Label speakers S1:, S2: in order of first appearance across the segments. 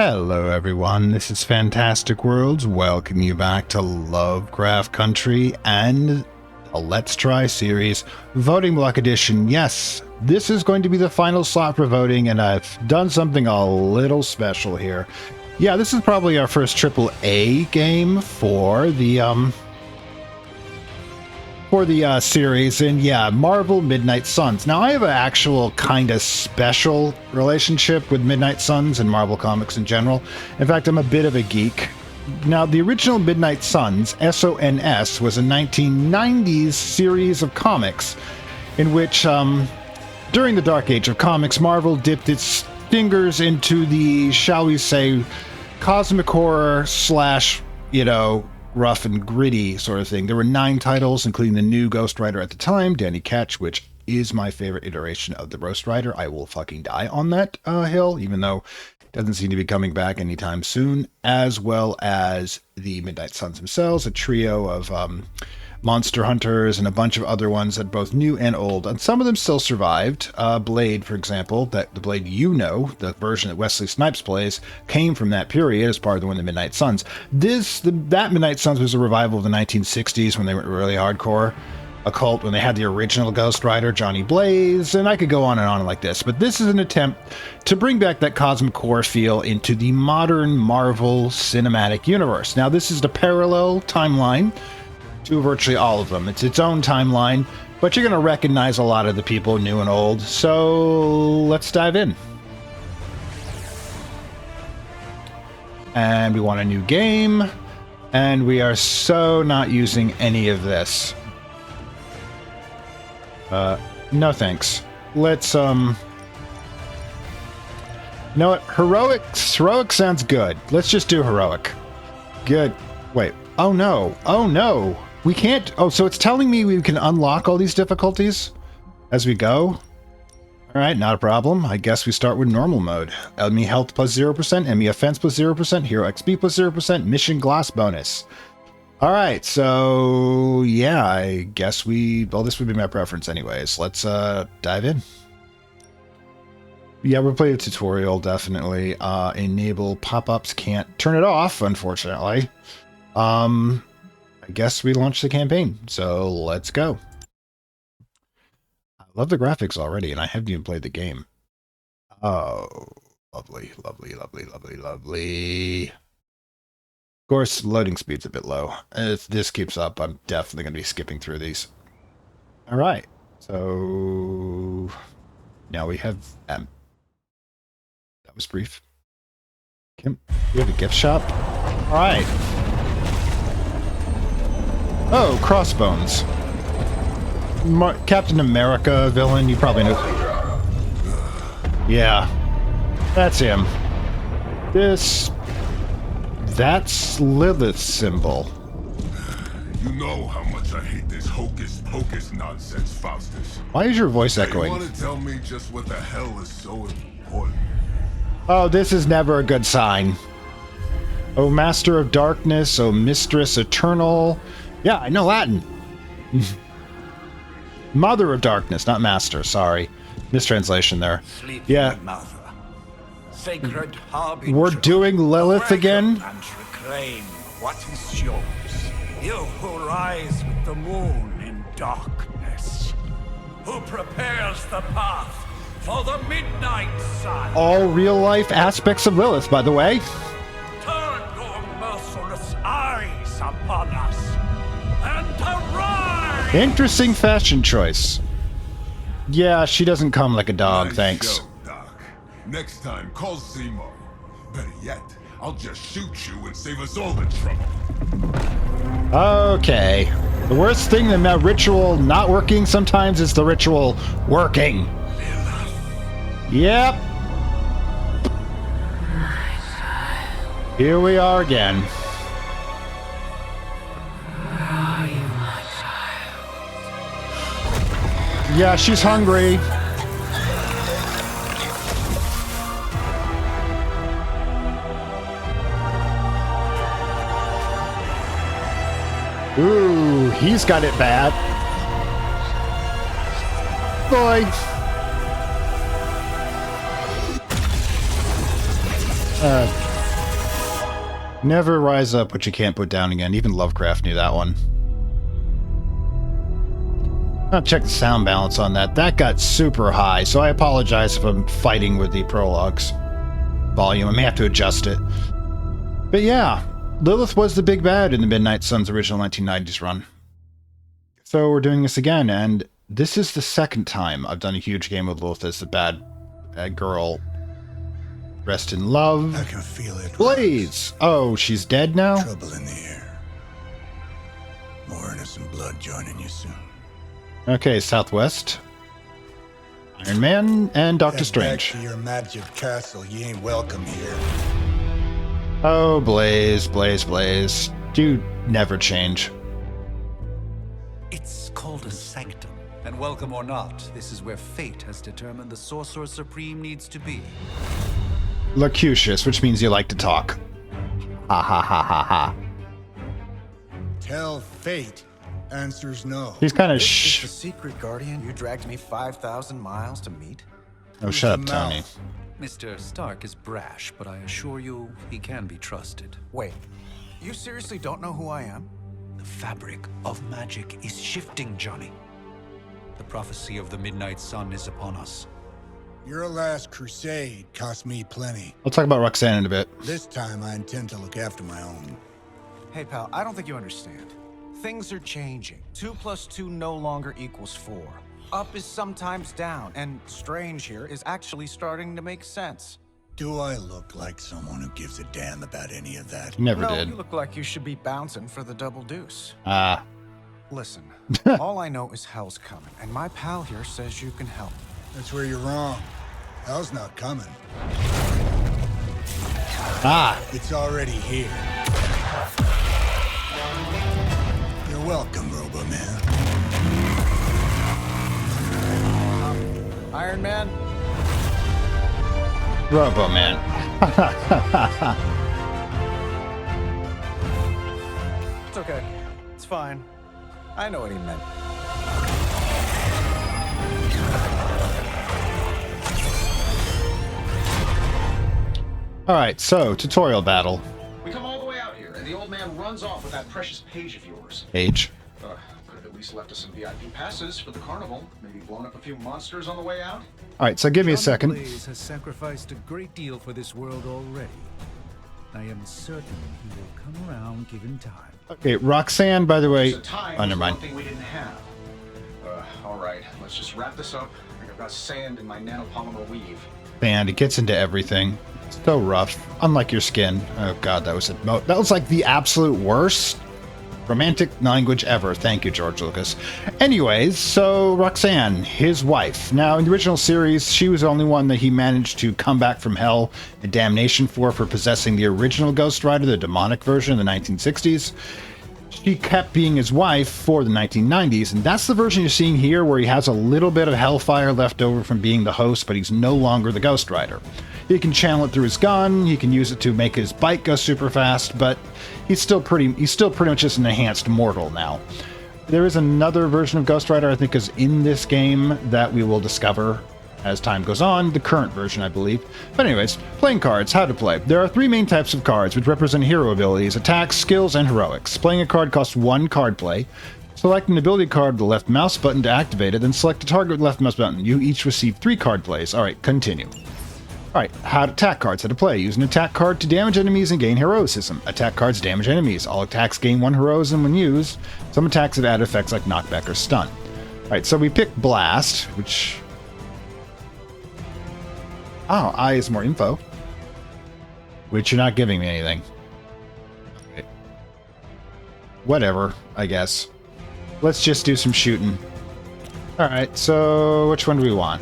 S1: Hello everyone, this is Fantastic Worlds. Welcome you back to Lovecraft Country and a Let's Try series, Voting Block Edition. Yes, this is going to be the final slot for voting, and I've done something a little special here. Yeah, this is probably our first AAA game for the series, and yeah, Marvel Midnight Suns. Now, I have an actual kind of special relationship with Midnight Suns and Marvel Comics in general. In fact, I'm a bit of a geek. Now, the original Midnight Suns, SONS, was a 1990s series of comics in which, during the Dark Age of comics, Marvel dipped its fingers into the, shall we say, cosmic horror slash, rough and gritty sort of thing. There were 9 titles, including the new Ghost Rider at the time, Danny Ketch, which is my favorite iteration of the Ghost Rider. I will fucking die on that hill, even though it doesn't seem to be coming back anytime soon, as well as the Midnight Suns themselves, a trio of monster hunters and a bunch of other ones that both new and old, and some of them still survived. Blade, for example, the Blade the version that Wesley Snipes plays, came from that period as part of the one of the Midnight Suns. That Midnight Suns was a revival of the 1960s when they were really hardcore occult, when they had the original Ghost Rider, Johnny Blaze, and I could go on and on like this. But this is an attempt to bring back that cosmic horror feel into the modern Marvel cinematic universe. Now, this is the parallel timeline to virtually all of them. It's its own timeline, but you're going to recognize a lot of the people, new and old. So let's dive in. And we want a new game, and we are so not using any of this. No thanks. Let's, you know what? Heroic sounds good. Let's just do heroic. Good. Wait. Oh no. Oh no. We can't. Oh, so it's telling me we can unlock all these difficulties as we go. All right, not a problem. I guess we start with normal mode. Enemy health plus 0%, enemy offense plus 0%, hero XP plus 0%, mission glass bonus. All right, so yeah, I guess this would be my preference anyways. Let's dive in. Yeah, we'll play the tutorial, definitely. Enable pop-ups, can't turn it off, unfortunately. I guess we launched the campaign, so let's go. I love the graphics already, and I haven't even played the game. Oh, lovely, lovely, lovely, lovely, lovely. Of course, loading speed's a bit low. If this keeps up, I'm definitely going to be skipping through these. All right, so now we have that was brief. We have a gift shop. All right. Oh, Crossbones. Captain America villain, you probably know. Yeah, that's him. That's Lilith's symbol.
S2: You know how much I hate this hocus pocus nonsense, Faustus.
S1: Why is your voice echoing?
S2: You want to tell me just what the hell is so important?
S1: Oh, this is never a good sign. Oh, Master of Darkness, oh, Mistress Eternal. Yeah, I know Latin. Mother of Darkness, not Master, sorry. Mistranslation there. Yeah.
S3: Mother, sacred
S1: We're doing Lilith again?
S3: and reclaim what is yours. You who rise with the moon in darkness. Who prepares the path for the midnight sun.
S1: All real-life aspects of Lilith, by the way.
S3: Turn your merciless eyes upon us. And arise!
S1: Interesting fashion choice. Yeah, she doesn't come like a dog,
S2: Nice
S1: thanks.
S2: show, Doc. Next time, call Seymour. Better yet, I'll just shoot you and save us all the trouble.
S1: Okay. The worst thing than that ritual not working sometimes is the ritual working. Yep. Here we are again. Yeah, she's hungry. Ooh, he's got it bad. Boy. Never rise up what you can't put down again. Even Lovecraft knew that one. I'll check the sound balance on that. That got super high, so I apologize if I'm fighting with the prologue's volume. I may have to adjust it. But yeah, Lilith was the big bad in the Midnight Suns original 1990s run. So we're doing this again, and this is the second time I've done a huge game with Lilith as the bad girl. Rest in love.
S4: I can feel it.
S1: Blaze! Oh, she's dead now?
S4: Trouble in the air. More innocent blood joining you soon.
S1: Okay, Southwest. Iron Man and Doctor
S4: Head
S1: Strange.
S4: back to your magic castle. You ain't welcome here.
S1: Oh, Blaze, Blaze, Blaze. You never change.
S3: It's called a sanctum. And welcome or not, this is where fate has determined the Sorcerer Supreme needs to be.
S1: Locucious, which means you like to talk. Ha ha ha ha ha.
S4: Tell fate. Answers no.
S1: He's kind of
S5: This is the secret guardian you dragged me 5,000 miles to meet?
S1: Oh, shut up,
S4: Who's the
S1: Tony.
S4: mouth?
S3: Mr. Stark is brash, but I assure you, he can be trusted.
S5: Wait, you seriously don't know who I am?
S3: The fabric of magic is shifting, Johnny. The prophecy of the Midnight Sun is upon us.
S4: Your last crusade cost me plenty.
S1: I'll talk about Roxanne in a bit.
S4: This time I intend to look after my own.
S5: Hey pal, I don't think you understand. Things are changing. 2 + 2 no longer equals 4. Up is sometimes down, and Strange here is actually starting to make sense.
S4: Do I look like someone who gives a damn about any of that?
S1: You never
S5: No,
S1: did.
S5: you look like you should be bouncing for the double deuce.
S1: Ah.
S5: Listen, all I know is hell's coming, and my pal here says you can help.
S4: That's where you're wrong. Hell's not coming.
S1: Ah.
S4: It's already here. You're welcome, Robo-Man.
S5: Iron Man?
S1: Robo Man.
S5: It's okay. It's fine. I know what he meant.
S1: Alright, so, tutorial battle.
S6: We come all the way out here, and the old man runs off with that precious page of yours.
S1: Page.
S6: Could have at least left us some VIP passes for the carnival. Maybe blown up a few monsters on the way out.
S1: Alright, so give me a
S7: Johnny
S1: second.
S7: Blaze has sacrificed a great deal for this world already. I am certain he will come around given time.
S1: Okay, Roxanne, by the way.
S6: So time
S1: Oh,
S6: was
S1: never
S6: one
S1: mind.
S6: thing we didn't have. All right, let's just wrap this up. I've got sand in my nanopolymer weave.
S1: And it gets into everything. It's so rough. Unlike your skin. Oh god, that was that was like the absolute worst romantic language ever. Thank you, George Lucas. Anyways, so Roxanne, his wife. Now, in the original series, she was the only one that he managed to come back from hell and damnation for possessing the original Ghost Rider, the demonic version in the 1960s. She kept being his wife for the 1990s, and that's the version you're seeing here, where he has a little bit of hellfire left over from being the host, but he's no longer the Ghost Rider. He can channel it through his gun, he can use it to make his bike go super fast, but he's still pretty much just an enhanced mortal now. There is another version of Ghost Rider I think is in this game that we will discover as time goes on, the current version I believe. But anyways, playing cards, how to play. There are 3 main types of cards which represent hero abilities: attacks, skills, and heroics. Playing a card costs 1 card play. Select an ability card with the left mouse button to activate it, then select a target with the left mouse button. You each receive 3 card plays. Alright, continue. Alright, how to attack cards, how to play. Use an attack card to damage enemies and gain heroicism. Attack cards damage enemies. All attacks gain 1 heroism when used. Some attacks have added effects like knockback or stun. Alright, so we pick Blast, which... Oh, I is more info. Which you're not giving me anything. Okay. Whatever, I guess. Let's just do some shooting. Alright, so which one do we want?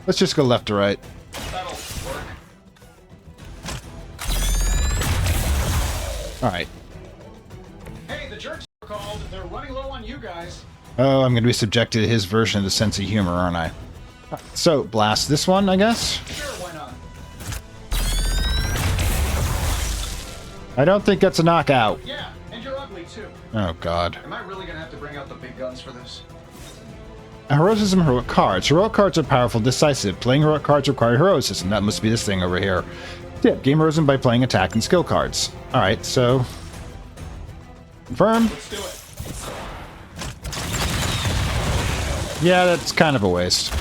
S1: Let's just go left to right.
S6: That'll work.
S1: Alright.
S6: Hey, the jerks are called. They're running low on you guys.
S1: Oh, I'm going to be subjected to his version of the sense of humor, aren't I? So, blast this one, I guess?
S6: Sure, why not?
S1: I don't think that's a knockout.
S6: Yeah, and you're ugly too.
S1: Oh, God.
S6: Am I really gonna have to bring out the big guns for this?
S1: Heroicism, heroic cards. Heroic cards are powerful, decisive. Playing heroic cards require heroicism. That must be this thing over here. Tip, gain Rosen by playing attack and skill cards. Alright, so... Confirm.
S6: Let's do it.
S1: Yeah, that's kind of a waste.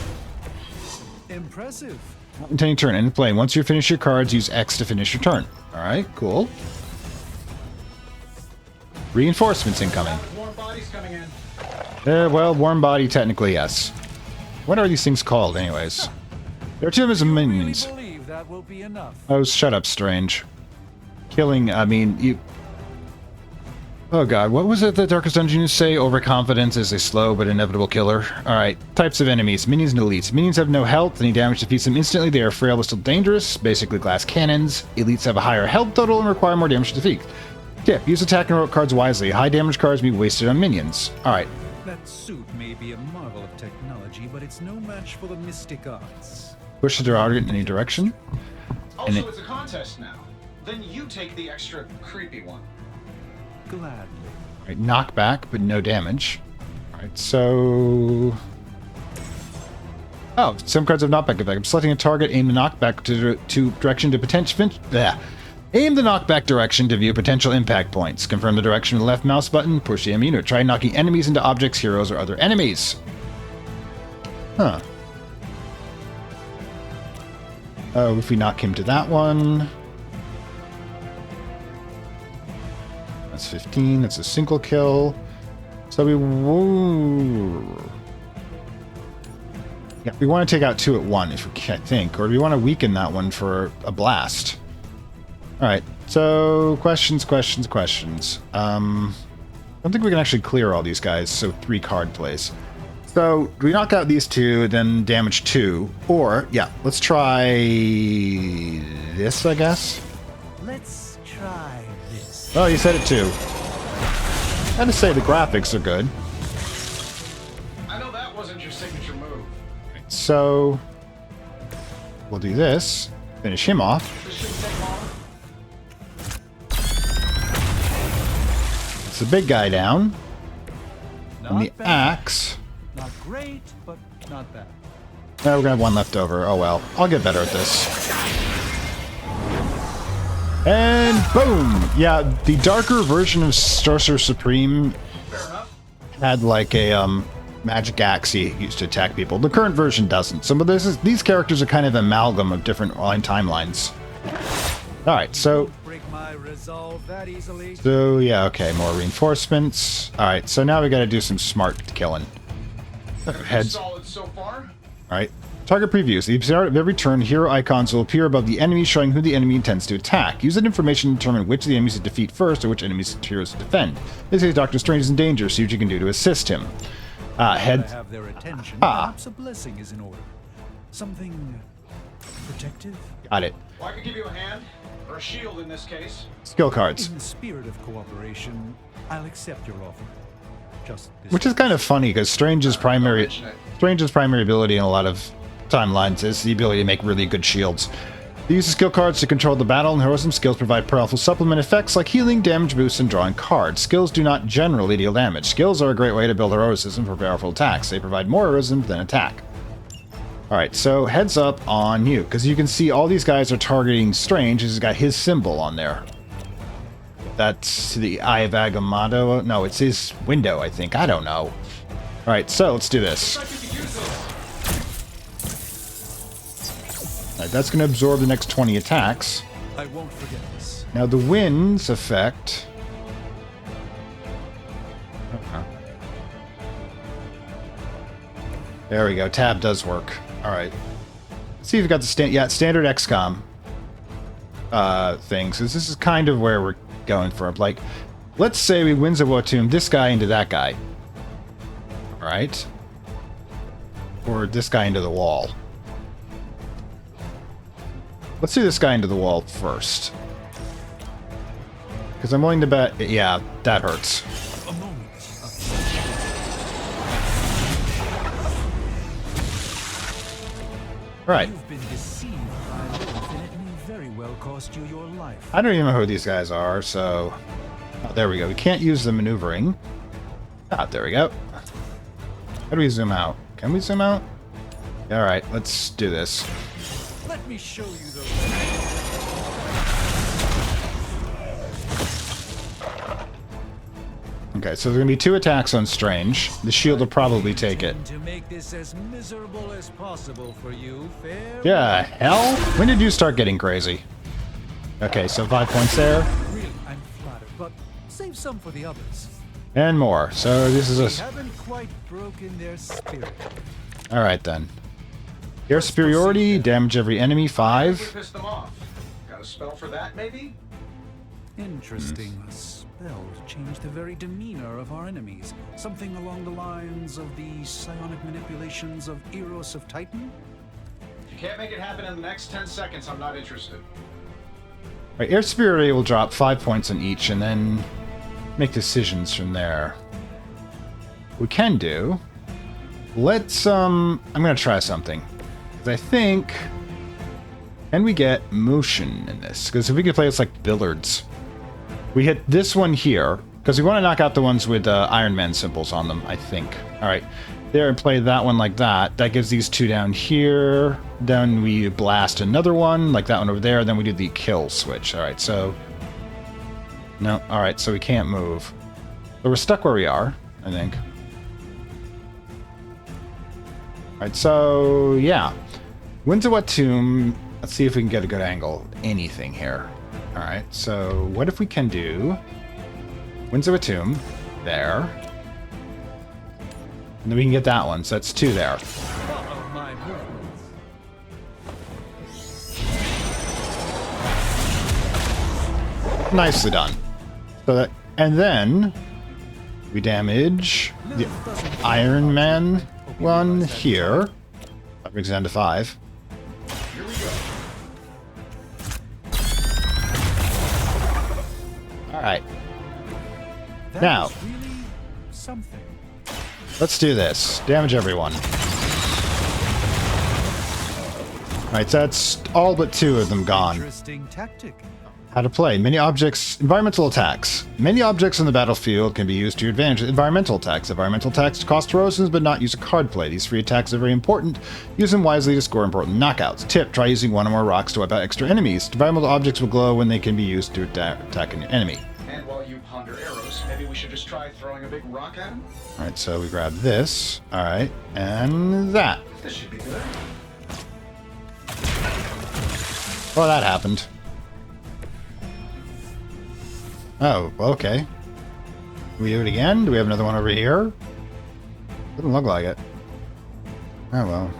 S7: Impressive.
S1: Intending turn. End of play. Once you finish your cards, use X to finish your turn. Alright, cool. Reinforcements incoming.
S6: Warm bodies coming in.
S1: Well, warm body, technically, yes. What are these things called, anyways? There are 2 of them as minions.
S7: Really believe that will be enough.
S1: Oh, shut up, Strange. Killing, I mean, you... Oh god, what was it that Darkest Dungeon used to say? Overconfidence is a slow but inevitable killer. Alright, types of enemies. Minions and elites. Minions have no health. Any damage defeats them instantly. They are frail but still dangerous. Basically glass cannons. Elites have a higher health total and require more damage to defeat. Tip, use attack and roll cards wisely. High damage cards may be wasted on minions. Alright.
S7: That suit may be a marvel of technology, but it's no match for the mystic arts.
S1: Push the target in any direction.
S6: Also, it's a contest now. Then you take the extra creepy one.
S7: Gladly.
S1: Alright, knockback, but no damage. Alright, so... Oh, some cards have knockback effect. I'm selecting a target, aim the knockback to direction to potential... Aim the knockback direction to view potential impact points. Confirm the direction with the left mouse button. Push the M unit. Try knocking enemies into objects, heroes, or other enemies. Huh. Oh, if we knock him to that one... That's 15. That's a single kill. So we... Yeah, we want to take out 2 at 1, if we can, I think. Or do we want to weaken that one for a blast? Alright, so questions. I don't think we can actually clear all these guys, so 3 card plays. So, do we knock out these 2, then damage 2? Or, yeah, let's try this, I guess?
S7: Let's try this.
S1: Oh, you said it too. I had to say the graphics are good.
S6: I know that wasn't your signature move.
S1: So, we'll do this. Finish him off.
S6: This shouldn't take long.
S1: It's the big guy down. And the
S7: Not bad.
S1: axe.
S7: Not great, but not bad.
S1: We're gonna have 1 left over. Oh well. I'll get better at this. And boom! Yeah, the darker version of Sorcerer Supreme had like a magic axe he used to attack people. The current version doesn't. Some of these characters are kind of amalgam of different line timelines. Alright, so...
S7: Break my resolve that easily.
S1: So, yeah, okay, more reinforcements. Alright, so now we gotta do some smart killing. Heads.
S6: Solid so far.
S1: Alright. Target previews. At the start of every turn, hero icons will appear above the enemy, showing who the enemy intends to attack. Use that information to determine which of the enemies to defeat first or which enemies and heroes to defend. This case, Doctor Strange is in danger. See what you can do to assist him. Heads.
S7: Have their attention. Perhaps a blessing is in order. Something protective.
S1: Got it.
S6: Well, I could give you a hand, or a shield in this case.
S1: Skill cards.
S7: In the spirit of cooperation, I'll accept your offer. Just this
S1: Which is kind of funny because Strange's primary ability in a lot of timelines is the ability to make really good shields. They use the skill cards to control the battle, and heroism skills provide powerful supplement effects like healing, damage boosts, and drawing cards. Skills do not generally deal damage. Skills are a great way to build heroism for powerful attacks. They provide more heroism than attack. Alright, so heads up on you, because you can see all these guys are targeting Strange. He's got his symbol on there. That's the Eye of Agamotto. No, it's his window, I think. I don't know. Alright, so let's do this. Alright, that's going to absorb the next 20 attacks.
S7: I won't forget this.
S1: Now the wind's effect... There we go. Tab does work. Alright. Let's see if we've got the standard XCOM things. This is kind of where we're going for. Like, let's say we Windsor-Watum this guy into that guy. Alright. Or this guy into the wall. Let's do this guy into the wall first. Because I'm willing to bet... Yeah, that hurts.
S7: A moment.
S1: Right.
S7: You've been deceived by Lilith, and it may very well cost you your life.
S1: I don't even know who these guys are, so... Oh, there we go. We can't use the maneuvering. Ah, there we go. How do we zoom out? Can we zoom out? Alright, let's do this.
S7: Let me show you those.
S1: Okay, so there's gonna be 2 attacks on Strange. The shield will probably take it.
S7: To make this as miserable as possible for you, fair?
S1: Yeah, hell? When did you start getting crazy? Okay, so 5 points there.
S7: Really, I'm flattered, but save some for the others.
S1: And more. So this is
S7: They
S1: a...
S7: haven't quite broken their spirit.
S1: Alright then. Air superiority, damage every enemy,
S6: We
S1: 5.
S6: pissed them off. Got a spell for that, maybe?
S7: Interesting. A spell to change the very demeanor of our enemies. Something along the lines of the psionic manipulations of Eros of Titan?
S6: If you can't make it happen in the next 10 seconds, I'm not interested.
S1: Right, air superiority will drop 5 points on each and then make decisions from there. We can do... Let's, I'm gonna try something. 'Cause I think... Can we get motion in this? Because if we could play this like billiards. We hit this one here, because we want to knock out the ones with Iron Man symbols on them, I think. Alright, there, and play that one like that. That gives these 2 down here. Then we blast another one, like that one over there. Then we do the kill switch. Alright, so... No, alright, so we can't move. But we're stuck where we are, I think. Alright, so, yeah. Winds of What Tomb. Let's see if we can get a good angle. Anything here. Alright, so what if we can do... Winds of a Tomb. There. And then we can get that one, so that's 2 there.
S7: Follow my movements.
S1: Nicely done. So that, and then we damage the Iron Man one here. That brings it down to 5. Alright.
S7: That
S1: Now.
S7: was really something.
S1: Let's do this. Damage everyone. Alright, so that's all but 2 of them gone.
S7: Interesting tactic.
S1: How to play. Many objects... Environmental attacks. Many objects on the battlefield can be used to your advantage. Environmental attacks. Environmental attacks cost erosions but not use a card play. These free attacks are very important. Use them wisely to score important knockouts. Tip. Try using 1 or more rocks to wipe out extra enemies. Environmental objects will glow when they can be used to attack an enemy.
S6: And while you ponder arrows, maybe we should just try throwing a big rock at him?
S1: Alright, so we grab this. Alright, and that.
S6: This should be good.
S1: Well, that happened. Oh, okay. Do we do it again? Do we have another one over here? Doesn't look like it. Oh, well.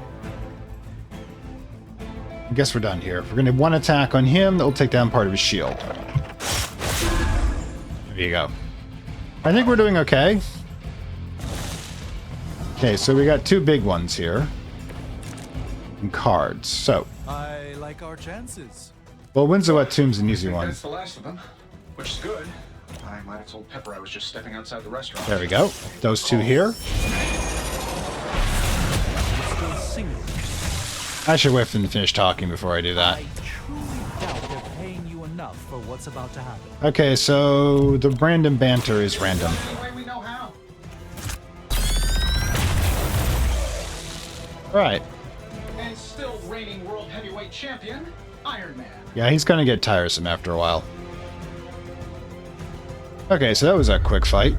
S1: I guess we're done here. We're going to have 1 attack on him that will take down part of his shield. There you go. I think we're doing okay. Okay, so we got 2 big ones here. And cards. So,
S7: I like our chances.
S1: well, Winds of What Tomb's an
S6: I
S1: easy
S6: think
S1: one.
S6: that's the last of them, which is good. I might have told Pepper I was just stepping outside the restaurant.
S1: There we go. Those 2 here.
S7: Still single.
S1: I should wait for them to finish talking before I do that.
S7: I truly doubt they're paying you enough for what's about to happen.
S1: Okay, so the random banter is random.
S6: Any way we know how.
S1: Right.
S6: And still reigning world heavyweight champion, Iron Man.
S1: Yeah, he's gonna get tiresome after a while. Okay, so that was a quick fight.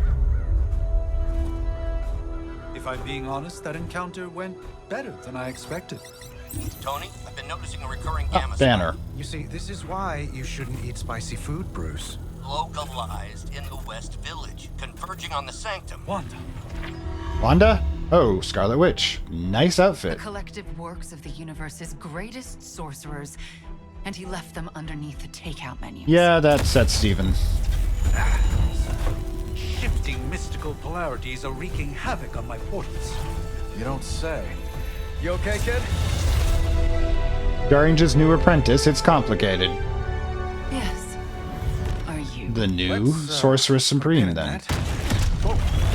S7: If I'm being honest, that encounter went better than I expected.
S8: Tony, I've been noticing a recurring gamma
S1: Banner.
S5: You see, this is why you shouldn't eat spicy food, Bruce.
S8: localized in the West Village, converging on the Sanctum.
S7: Wanda.
S1: Wanda? Oh, Scarlet Witch. Nice
S9: The
S1: outfit.
S9: collective works of the universe's greatest sorcerers, and he left them underneath the takeout menus.
S1: Yeah, that's Steven.
S7: Shifting mystical polarities are wreaking havoc on my portals.
S5: You don't say. You okay, kid?
S1: Strange's new apprentice, it's complicated.
S9: Yes. Are you?
S1: The new
S5: Let's,
S1: Sorceress Supreme,
S5: get
S1: then.
S5: that.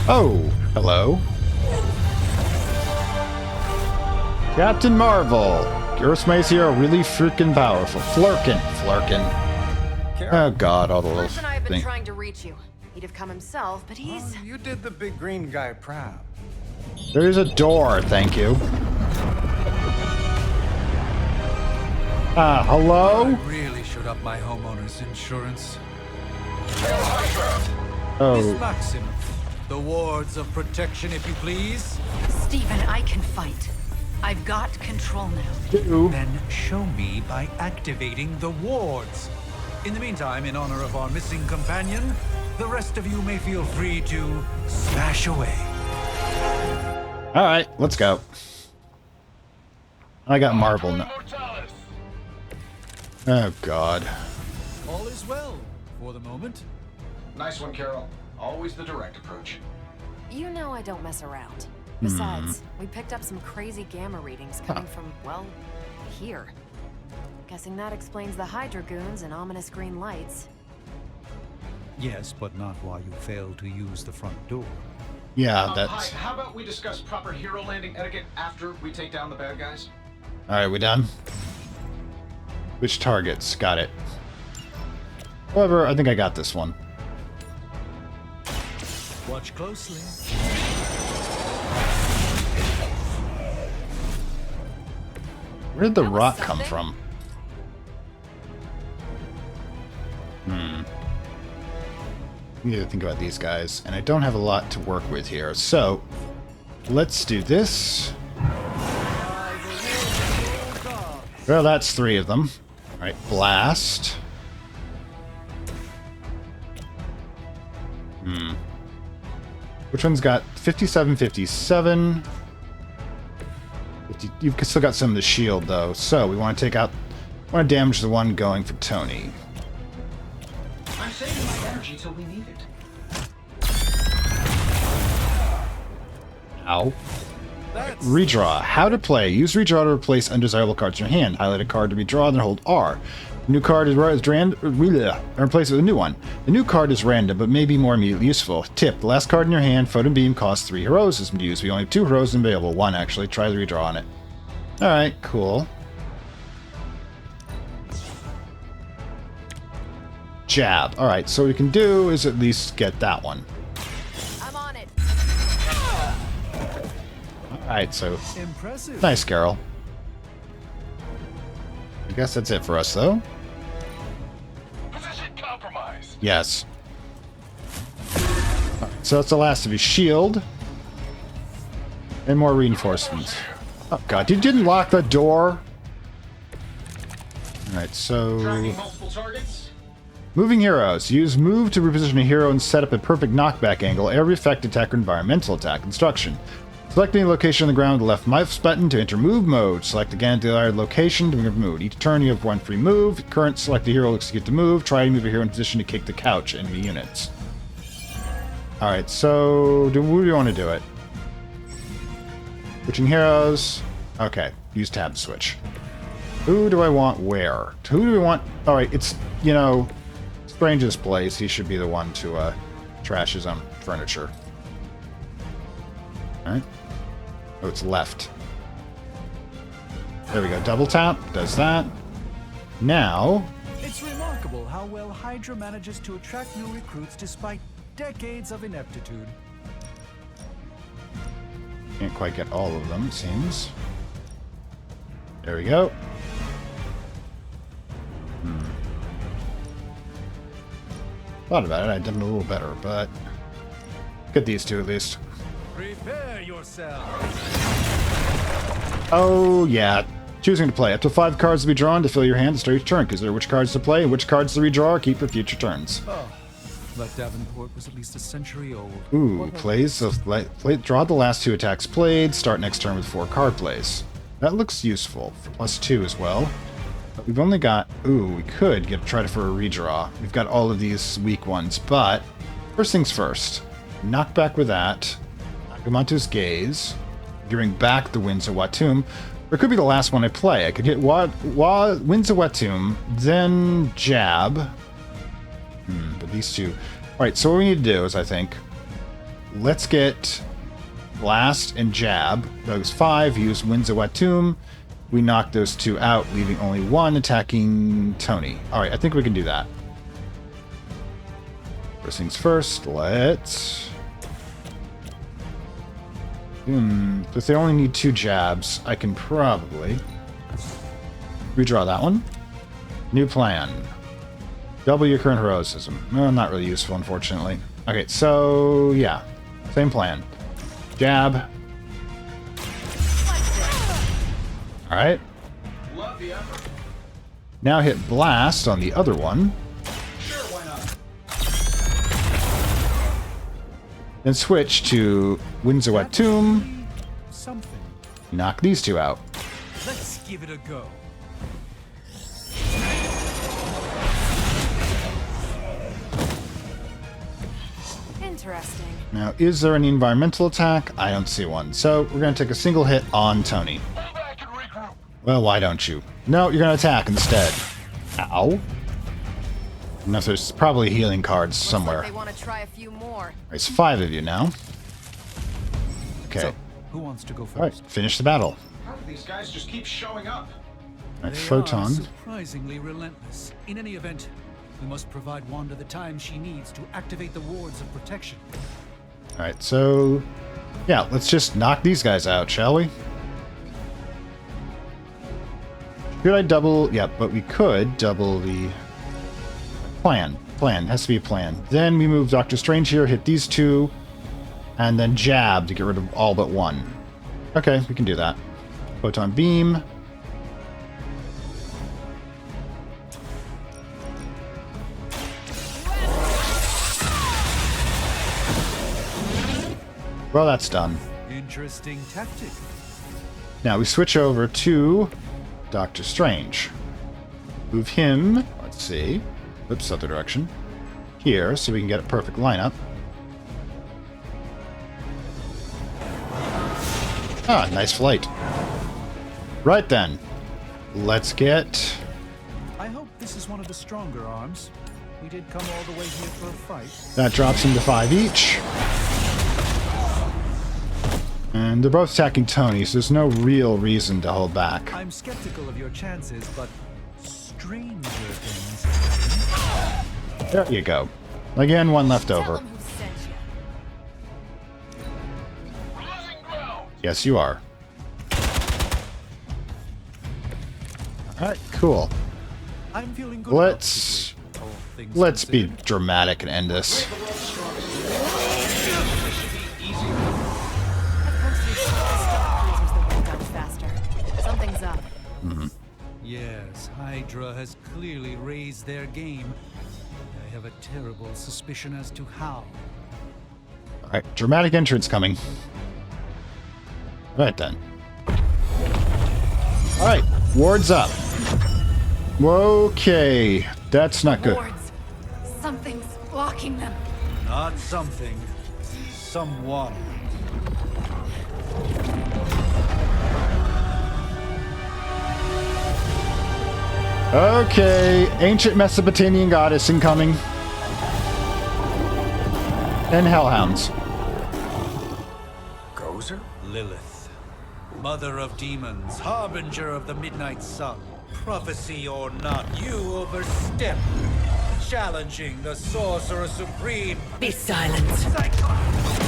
S1: Oh, hello. Captain Marvel. Earth's mighty are really freaking powerful. Flurkin. Oh god, all the little
S10: Lance and I have been
S1: things.
S10: trying to reach you. He'd have come himself, but he's...
S5: Oh, you did the big green guy proud.
S1: There's a door, thank you. Hello?
S7: I really should up my homeowner's insurance.
S1: Oh.
S7: Miss Maxim, the wards of protection, if you please.
S9: Stephen, I can fight. I've got control now.
S7: Then show me by activating the wards. In the meantime, in honor of our missing companion, the rest of you may feel free to smash away.
S1: All right, let's go. I got marble now. Oh, God.
S7: All is well for the moment.
S6: Nice one, Carol. Always the direct approach.
S10: You know I don't mess around. Besides, we picked up some crazy gamma readings coming from, well, here. Guessing that explains the Hydra goons and ominous green lights.
S7: Yes, but not while you fail to use the front door.
S1: Yeah, that's...
S6: Hi, how about we discuss proper hero landing etiquette after we take down the bad guys?
S1: All right, we done? Which targets? Got it. However, I think I got this one.
S7: Watch closely.
S1: Where did the rock come from? I need to think about these guys, and I don't have a lot to work with here. So, let's do this. Well, that's 3 of them. All right, blast. Which one's got 57, 57? 50, you've still got some of the shield, though. So, we want to take out... want to damage the one going for Tony.
S6: I'm saving my energy till we need it.
S1: Ow. Redraw. How to play. Use redraw to replace undesirable cards in your hand. Highlight a card to be drawn, then hold R. The new card is random, and replace it with a new one. The new card is random, but may be more immediately useful. Tip. The last card in your hand, Photon Beam, costs 3 heroes to use. We only have 2 heroes available. 1, actually. Try the redraw on it. Alright, cool. Jab. Alright, so what we can do is at least get that one.
S10: I'm on it.
S1: Alright, so...
S7: Impressive.
S1: Nice, Carol. I guess that's it for us, though.
S2: Position compromised.
S1: Yes. Alright, so that's the last of his shield. And more reinforcements. Oh, God. You didn't lock the door? Alright, so...
S6: Tracking multiple targets.
S1: Moving heroes. Use move to reposition a hero and set up a perfect knockback angle. Every effect, attack, or environmental attack. Instruction. Select any location on the ground with the left mouse button to enter move mode. Select again the desired location to move mode. Each turn you have 1 free move. Current, select the hero to execute the move. Try to move a hero in position to kick the couch enemy units. Alright, so who do you want to do it? Switching heroes. Okay, use tab to switch. Who do I want where? Who do we want? Alright, it's, you know, Strange's place. He should be the one to trash his own furniture. Alright. Oh, it's left. There we go. Double tap. Does that. Now...
S7: It's remarkable how well Hydra manages to attract new recruits despite decades of ineptitude.
S1: Can't quite get all of them, it seems. There we go. Thought about it. I'd done a little better, but... Get these 2 at least.
S7: Prepare yourself.
S1: Oh, yeah. Choosing to play. Up to 5 cards to be drawn to fill your hand to start each turn. Consider which cards to play and which cards to redraw or keep for future turns.
S7: Oh, that Davenport was at least a century old.
S1: Ooh, draw the last 2 attacks played. Start next turn with 4 card plays. That looks useful. For +2 as well. But we've only got... Ooh, we could try for a redraw. We've got all of these weak ones, but... First things first. Knock back with that. Nagamantu's Gaze. Gearing back the Winds of Watum. Or it could be the last one I play. I could hit Winds of Watum, then Jab. But these 2... Alright, so what we need to do is, I think... Let's get Blast and Jab. Those 5 use Winds of Watum. We knock those 2 out, leaving only 1 attacking Tony. Alright, I think we can do that. First things first, let's... If they only need 2 jabs, I can probably... Redraw that one. New plan. Double your current heroicism. No, not really useful, unfortunately. Okay, so yeah. Same plan. Jab. Alright.
S6: Love the effort.
S1: Now hit blast on the other one.
S6: Sure, why not?
S1: Then switch to Winds of Wet Tomb.
S7: Something.
S1: Knock these two out.
S7: Let's give it a go.
S10: Interesting.
S1: Now, is there any environmental attack? I don't see one. So, we're going to take a single hit on Tony. Well, why don't you? No, you're going to attack instead. Ow. No, there's probably healing cards somewhere.
S10: Looks like they want to try a few more.
S1: There's 5 of you now. Okay.
S7: So, who wants to go first?
S1: Alright, finish the battle.
S6: How do these guys just keep showing up?
S1: Alright,
S7: They
S1: Photon.
S7: are surprisingly relentless. In any event, we must provide Wanda the time she needs to activate the wards of protection.
S1: Alright, so... yeah, let's just knock these guys out, shall we? Could I double... yeah, but we could double the... plan. Plan. Has to be a plan. Then we move Doctor Strange here, hit these two, and then jab to get rid of all but one. Okay, we can do that. Photon beam. Well, that's done.
S7: Interesting tactic.
S1: Now we switch over to Doctor Strange. Move him, let's see, oops, other direction, here, so we can get a perfect lineup. Ah, nice flight. Right then, let's get...
S7: I hope this is one of the stronger arms. We did come all the way here for a fight.
S1: that drops him to 5 each. And they're both attacking Tony, so there's no real reason to hold back.
S7: I'm skeptical of your chances, but stranger things happen.
S1: There you go. Again, one left
S10: Tell
S1: over.
S10: them who sent you.
S1: Yes, you are. Alright, cool.
S7: I'm feeling good.
S1: Let's
S7: about all things
S1: let's be
S7: considered.
S1: dramatic and end this.
S10: Something's up.
S7: Yes, Hydra has clearly raised their game. I have a terrible suspicion as to how.
S1: Alright, dramatic entrance coming. Right then. Alright, wards up. Okay, that's not good.
S9: Wards. Something's blocking them.
S7: Not something. Someone.
S1: Okay, ancient Mesopotamian goddess incoming. And hellhounds.
S5: Gozer?
S7: Lilith. Mother of demons, harbinger of the midnight sun. Prophecy or not, you overstep. Challenging the sorcerer supreme.
S9: Be silent.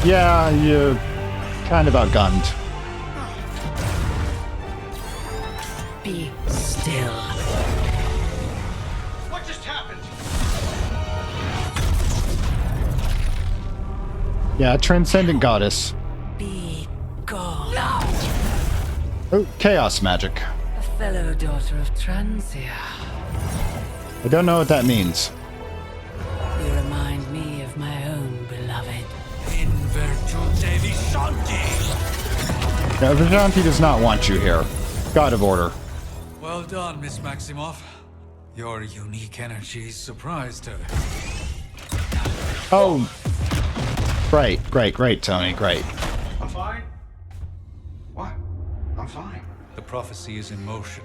S1: Yeah, you kind of outgunned.
S9: Be still.
S6: What just happened?
S1: Yeah, transcendent goddess.
S9: Be gone.
S1: Oh, chaos magic.
S9: A fellow daughter of Transia.
S1: I don't know what that means.
S9: You remind me of my own beloved.
S7: In virtute vishanti.
S1: Yeah, Vishanti does not want you here. God of Order.
S7: Well done, Miss Maximoff. Your unique energies surprised her.
S1: Oh. Great, Tony, great.
S6: I'm fine. What? I'm fine.
S7: The prophecy is in motion.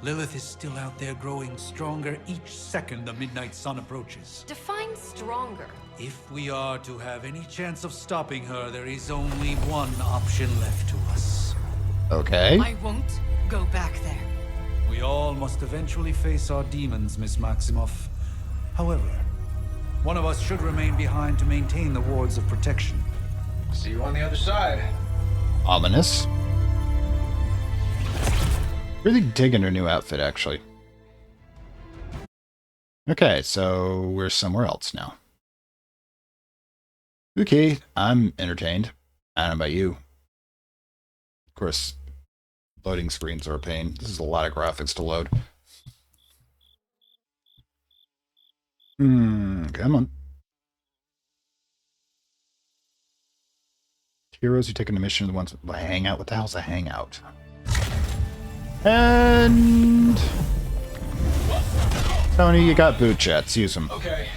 S7: Lilith is still out there growing stronger each second the midnight sun approaches.
S10: Define stronger.
S7: If we are to have any chance of stopping her, there is only one option left to us.
S1: Okay.
S9: I won't go back there.
S7: We all must eventually face our demons, Miss Maximoff. However, one of us should remain behind to maintain the wards of protection.
S6: See you on the other side.
S1: Ominous. Really digging her new outfit, actually. Okay, so we're somewhere else now. Okay, I'm entertained. I don't know about you. Of course, loading screens are a pain. This is a lot of graphics to load. Come on. Heroes who take on a mission are the ones with a hangout. What the hell's a hangout? And Tony, you got boot jets. Use them.
S6: Okay,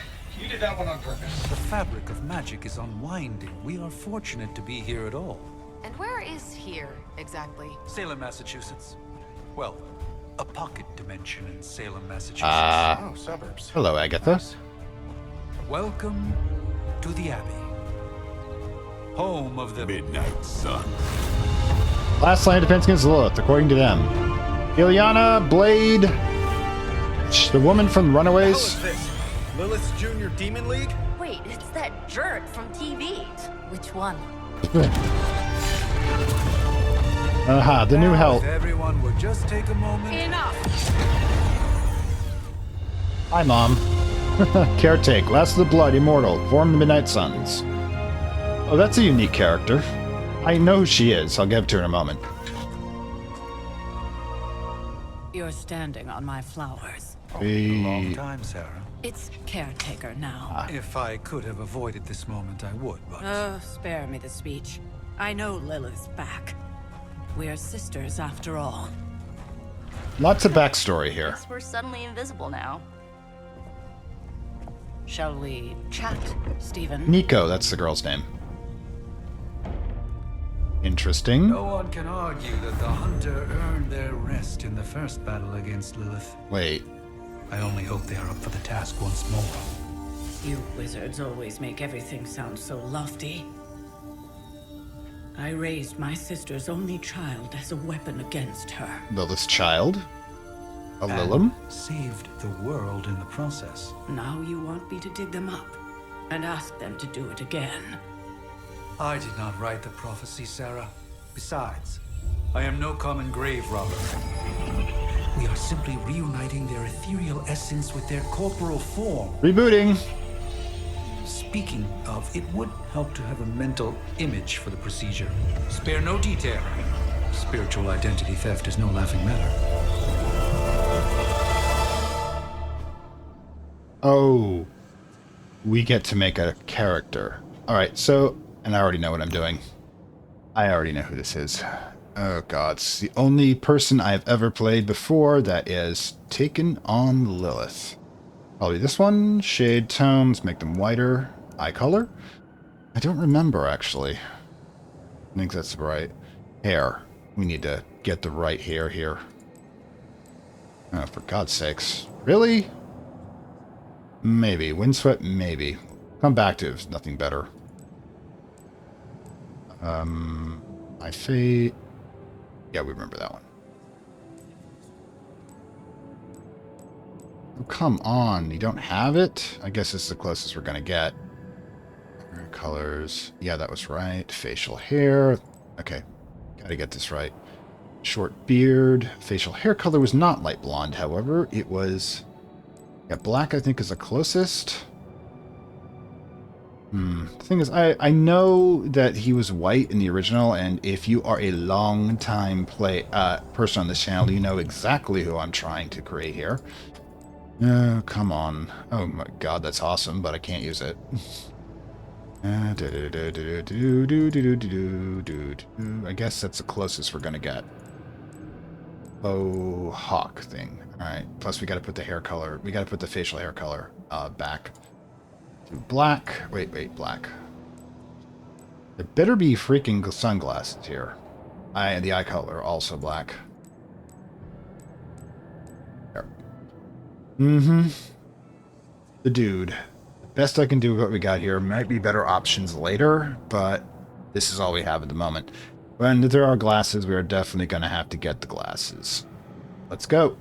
S6: you did that one on purpose.
S7: The fabric of magic is unwinding. We are fortunate to be here at all.
S9: And where is here, exactly?
S7: Salem, Massachusetts. Well, a pocket dimension in Salem, Massachusetts.
S6: Oh, suburbs.
S1: Hello, Agatha.
S7: Welcome to the Abbey. Home of the
S2: Midnight Sun.
S1: Last line of defense against Lilith, according to them. Ilyana, Blade, the woman from Runaways.
S5: What the hell is this? Lilith's Junior Demon League?
S11: Wait, it's that jerk from TV. Which one?
S1: Aha, the new
S7: Now,
S1: hell.
S7: if everyone would just take a moment.
S11: Enough!
S1: Hi, Mom. Caretake, Last of the Blood, Immortal, Form the Midnight Suns. Oh, that's a unique character. I know who she is. I'll give it to her in a moment.
S11: You're standing on my flowers.
S7: Long time, Sarah.
S11: It's caretaker now.
S7: If I could have avoided this moment, I would, but...
S11: Oh, spare me the speech. I know Lilith's back. We're sisters after all.
S1: Lots of backstory here.
S11: Guess we're suddenly invisible now. Shall we chat, Stephen?
S1: Nico, that's the girl's name. Interesting.
S7: No one can argue that the Hunter earned their rest in the first battle against Lilith.
S1: Wait.
S7: I only hope they are up for the task once more.
S11: You wizards always make everything sound so lofty. I raised my sister's only child as a weapon against her.
S1: Lilith's child? A Lilim?
S7: Saved the world in the process.
S11: Now you want me to dig them up and ask them to do it again.
S7: I did not write the prophecy, Sarah. Besides, I am no common grave robber. We are simply reuniting their ethereal essence with their corporal form.
S1: Rebooting.
S7: Speaking of, it would help to have a mental image for the procedure. Spare no detail. Spiritual identity theft is no laughing matter.
S1: Oh. We get to make a character. Alright, so... And I already know what I'm doing. I already know who this is. Oh god, it's the only person I've ever played before that is taken on Lilith. Probably this one. Shade tones, make them whiter. Eye color? I don't remember, actually. I think that's right. Hair. We need to get the right hair here. Oh, for God's sakes. Really? Maybe. Windswept? Maybe. Come back to it if there's nothing better. My fate. Yeah, we remember that one. Oh, come on. You don't have it? I guess it's the closest we're going to get. Colors. Yeah, that was right. Facial hair. Okay. Gotta get this right. Short beard. Facial hair color was not light blonde, however. It was... Yeah, black, I think, is the closest. The thing is, I know that he was white in the original, and if you are a long-time person on this channel, you know exactly who I'm trying to create here. Oh, come on. Oh my god, that's awesome, but I can't use it. I guess that's the closest we're gonna get. Oh, hawk thing. Alright, plus we gotta put the hair color, we gotta put the facial hair color back. Black. Wait, black. There better be freaking sunglasses here. The eye color, also black. There. The dude. Best I can do with what we got here. Might be better options later, but this is all we have at the moment. When there are glasses, we are definitely going to have to get the glasses. Let's go.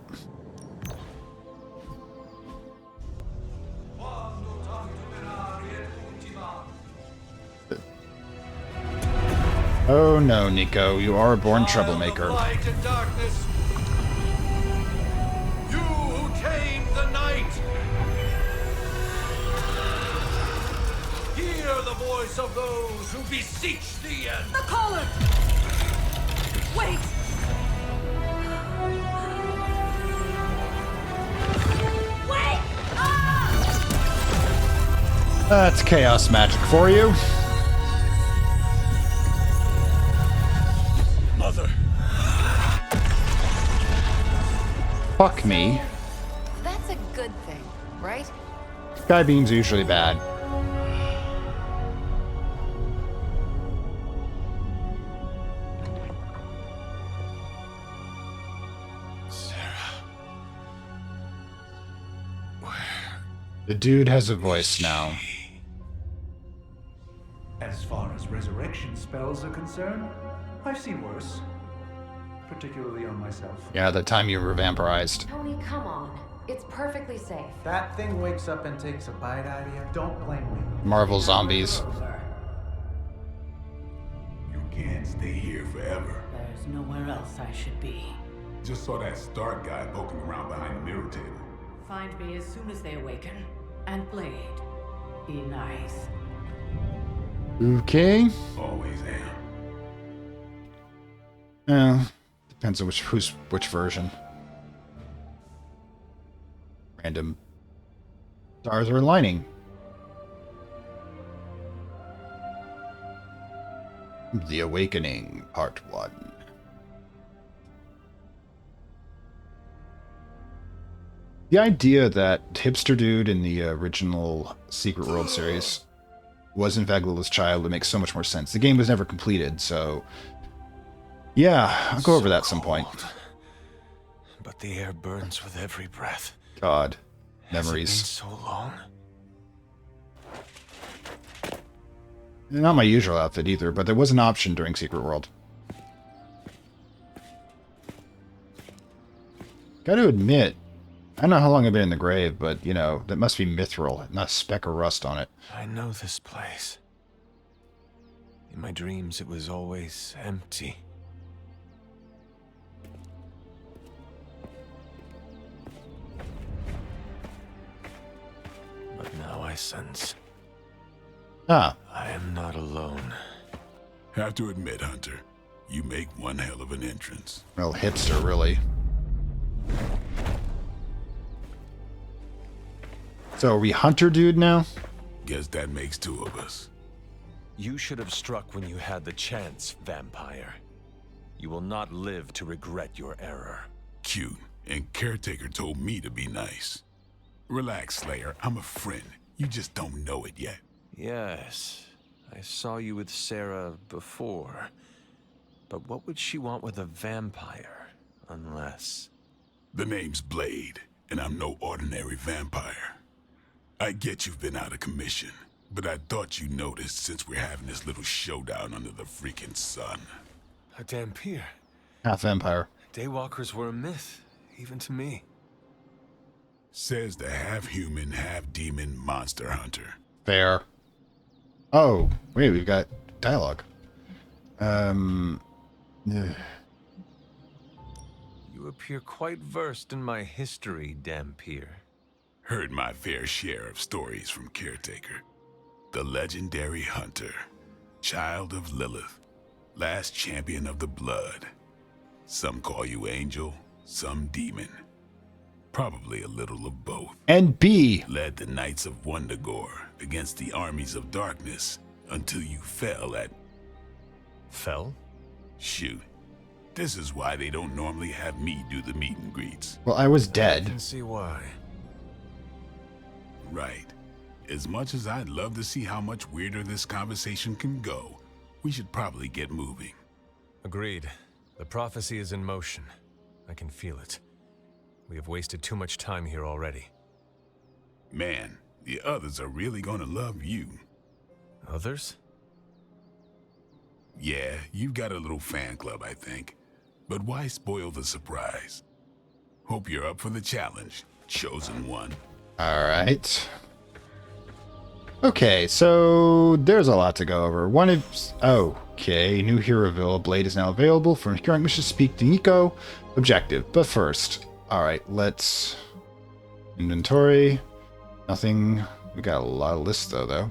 S1: Oh no, Nico, you are a born troublemaker.
S3: voice of those who beseech thee and...
S9: The collar! Wait! Wait! Ah!
S1: That's chaos magic for you.
S3: Mother.
S1: Fuck me.
S10: That's a good thing, right?
S1: Sky beam's usually bad. The dude has a voice now.
S7: As far as resurrection spells are concerned, I've seen worse. Particularly on myself.
S1: Yeah, the time you were vampirized.
S10: Tony, come on. It's perfectly safe.
S5: That thing wakes up and takes a bite out of you. Don't blame me.
S1: Marvel zombies.
S2: You can't stay here forever.
S11: There's nowhere else I should be.
S2: Just saw that Stark guy poking around behind the mirror table.
S11: Find me as soon as they awaken. And Blade, be nice.
S1: Okay.
S2: Always am.
S1: Depends on which version. Random stars are aligning. The Awakening, Part 1. The idea that hipster dude in the original Secret World series was in fact Lilith's child would make so much more sense. The game was never completed, so yeah, I'll go over that some point.
S12: But the air burns with every breath.
S1: God,
S12: Has
S1: memories.
S12: it been so long?
S1: Not my usual outfit either, but there was an option during Secret World. Gotta admit, I don't know how long I've been in the grave, but, you know, that must be mithril, not a speck of rust on it.
S12: I know this place. In my dreams, it was always empty. But now I sense
S1: Ah,
S12: I am not alone.
S2: Have to admit, Hunter, you make one hell of an entrance.
S1: well, hipster, really. So are we hunter dude now?
S2: Guess that makes two of us.
S12: You should have struck when you had the chance, vampire. You will not live to regret your error.
S2: Cute, and Caretaker told me to be nice. Relax, Slayer, I'm a friend. You just don't know it yet.
S12: Yes, I saw you with Sarah before. But what would she want with a vampire, unless...
S2: The name's Blade, and I'm no ordinary vampire. I get you've been out of commission, but I thought you noticed since we're having this little showdown under the freaking sun.
S12: A Dampier.
S1: Half vampire.
S12: Daywalkers were a myth, even to me.
S2: Says the half-human, half-demon monster hunter.
S1: Fair. Oh, wait, we've got dialogue.
S12: You appear quite versed in my history, Dampier.
S2: Heard my fair share of stories from Caretaker. The legendary hunter. Child of Lilith. Last champion of the blood. Some call you angel, some demon. Probably a little of both.
S1: And B.
S2: Led the Knights of Wundagore against the armies of darkness until you fell at...
S12: Fell?
S2: Shoot. This is why they don't normally have me do the meet and greets.
S1: Well, I was
S12: I
S1: dead.
S12: can see why.
S2: Right. As much as I'd love to see how much weirder this conversation can go, we should probably get moving.
S12: Agreed. The prophecy is in motion. I can feel it. We have wasted too much time here already.
S2: Man, the others are really gonna love you.
S12: Others?
S2: Yeah, you've got a little fan club, I think. But why spoil the surprise? Hope you're up for the challenge, chosen one.
S1: Alright. Okay, so there's a lot to go over. One is... Okay, new Heroeville. Blade is now available. For current mission, speak to Nico. Objective. But first... Alright, let's... Inventory. Nothing. We got a lot of lists, though.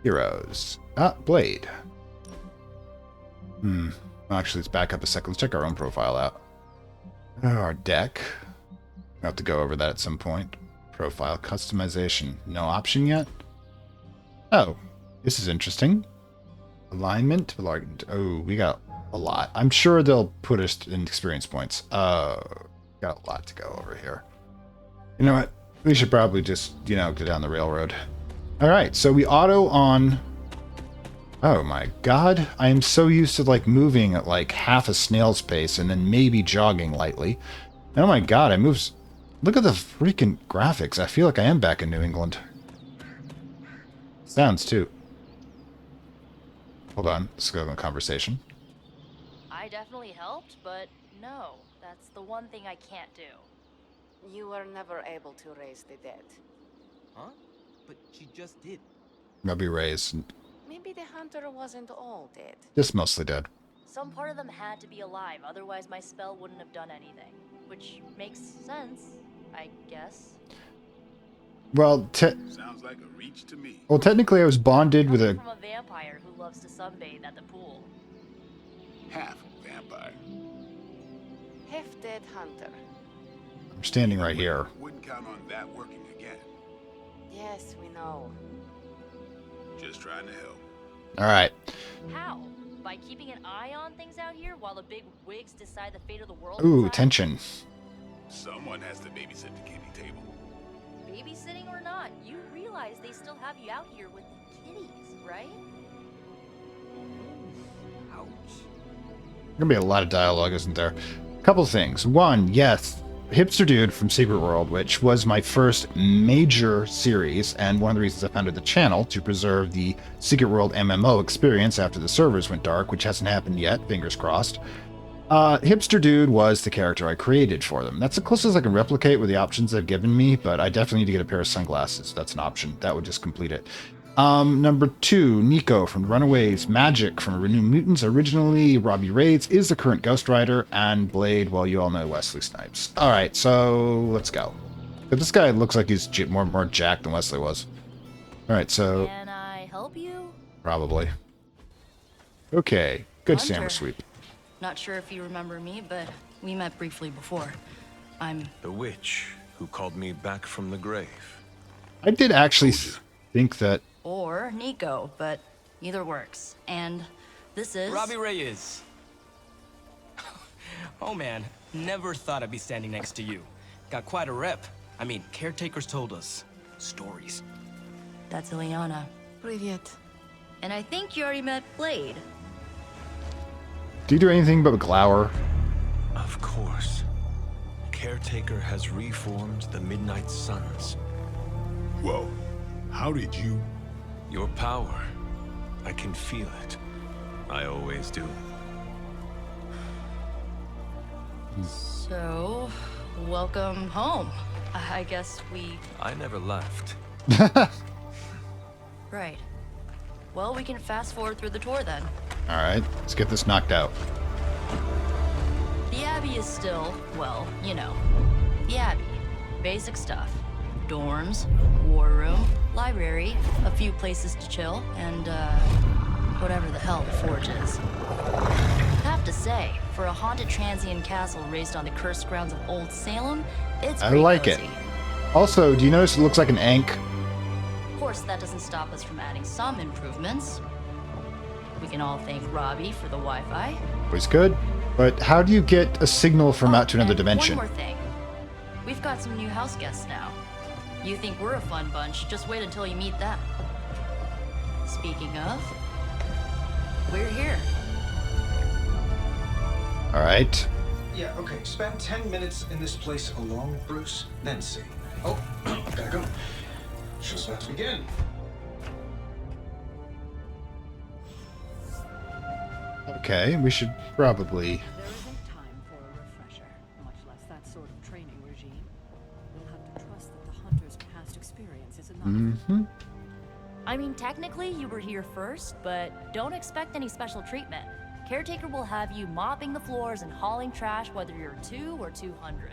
S1: Heroes. Ah, Blade. Actually, let's back up a second. Let's check our own profile out. Our deck. We'll have to go over that at some point. Profile customization. No option yet? Oh, this is interesting. Alignment. Oh, we got a lot. I'm sure they'll put us in experience points. Got a lot to go over here. You know what? We should probably just, go down the railroad. All right, so we auto on... Oh my god, I am so used to like moving at like half a snail's pace and then maybe jogging lightly. And oh my god, I moves. Look at the freaking graphics. I feel like I am back in New England. Sounds too. Hold on, let's go in a conversation.
S13: I definitely helped, but no, that's the one thing I can't do.
S14: You were never able to raise the dead.
S15: Huh? But she just did.
S1: Maybe raised.
S14: Maybe the hunter wasn't all dead.
S1: Just mostly dead.
S13: Some part of them had to be alive, otherwise my spell wouldn't have done anything. Which makes sense, I guess.
S1: Well,
S2: sounds like a reach to me.
S1: Well, technically I was bonded with a...
S13: From a vampire who loves to sunbathe at the pool.
S2: Half vampire.
S14: Half dead hunter.
S1: I'm standing right here.
S2: Wouldn't count on that working again.
S14: Yes, we know.
S2: Just trying to help.
S1: Alright.
S13: How? By keeping an eye on things out here while the big wigs decide the fate of the world?
S1: Ooh, tension.
S2: Someone has to babysit the kitty table.
S13: Babysitting or not, you realize they still have you out here with the kitties, right?
S15: Ouch.
S1: There's gonna be a lot of dialogue, isn't there? Couple things. One, yes, Hipster Dude from Secret World, which was my first major series, and one of the reasons I founded the channel, to preserve the Secret World MMO experience after the servers went dark, which hasn't happened yet, fingers crossed. Hipster Dude was the character I created for them. That's the closest I can replicate with the options they've given me, but I definitely need to get a pair of sunglasses. That's an option. That would just complete it. Number 2, Nico from Runaways, Magic from Renew Mutants. Originally, Robbie Raids is the current Ghost Rider, and Blade, well, you all know Wesley Snipes. Alright, so let's go. But this guy looks like he's more jacked than Wesley was. Alright, so...
S13: Can I help you?
S1: Probably. Okay, good
S13: Hunter.
S1: Summer Sweep.
S13: Not sure if you remember me, but we met briefly before. I'm...
S12: The witch who called me back from the grave.
S1: I did actually think that...
S13: Or Nico, but either works. And this is...
S15: Robbie Reyes. Oh man, never thought I'd be standing next to you. Got quite a rep. I mean, caretakers told us stories.
S13: That's Ileana.
S14: Привет.
S13: And I think you already met Blade.
S1: Do you do anything but glower?
S12: Of course. Caretaker has reformed the Midnight Suns.
S2: Whoa. How did you...
S12: Your power. I can feel it. I always do.
S13: So, welcome home. I guess we...
S12: I never left.
S13: Right. Well, we can fast forward through the tour then.
S1: Alright, let's get this knocked out.
S13: The Abbey is still, well, you know, the Abbey. Basic stuff. Dorms, war room, library, a few places to chill, and, whatever the hell the Forge is. Have to say, for a haunted transient castle raised on the cursed grounds of Old Salem, it's
S1: I
S13: pretty
S1: like
S13: cozy.
S1: it. Also, do you notice it looks like an Ankh?
S13: Of course, that doesn't stop us from adding some improvements. We can all thank Robbie for the Wi-Fi.
S1: Was good. But how do you get a signal from out to another dimension?
S13: One more thing. We've got some new house guests now. You think we're a fun bunch, just wait until you meet them. Speaking of, we're here.
S1: Alright.
S6: Yeah, okay. Spend 10 minutes in this place alone, Bruce, then see. Oh, gotta go. Show's about to begin.
S1: Okay, we should probably...
S16: There isn't time for a refresher, much less that sort of training regime. We'll have to trust that the hunter's past experience is enough.
S1: Mm-hmm.
S13: I mean, technically you were here first, but don't expect any special treatment. Caretaker will have you mopping the floors and hauling trash whether you're 2 or 200.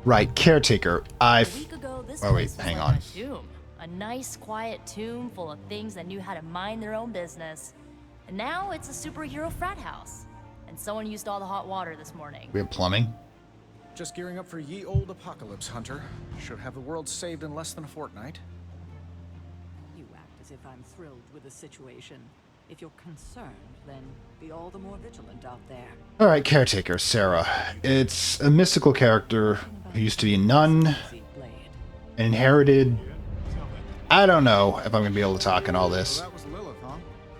S1: Right, Caretaker.
S13: A week ago, this
S1: Oh wait,
S13: place was
S1: hang
S13: like
S1: on.
S13: a tomb. A nice, quiet tomb full of things that knew how to mind their own business. And now it's a superhero frat house. And someone used all the hot water this morning.
S1: We have plumbing.
S5: Just gearing up for ye old apocalypse, Hunter. Should have the world saved in less than a fortnight.
S16: You act as if I'm thrilled with the situation. If you're concerned, then be all the more vigilant out there.
S1: All right, caretaker, Sarah. It's a mystical character who used to be a nun, inherited... I don't know if I'm going to be able to talk in all this.
S5: So that was Lilith, huh?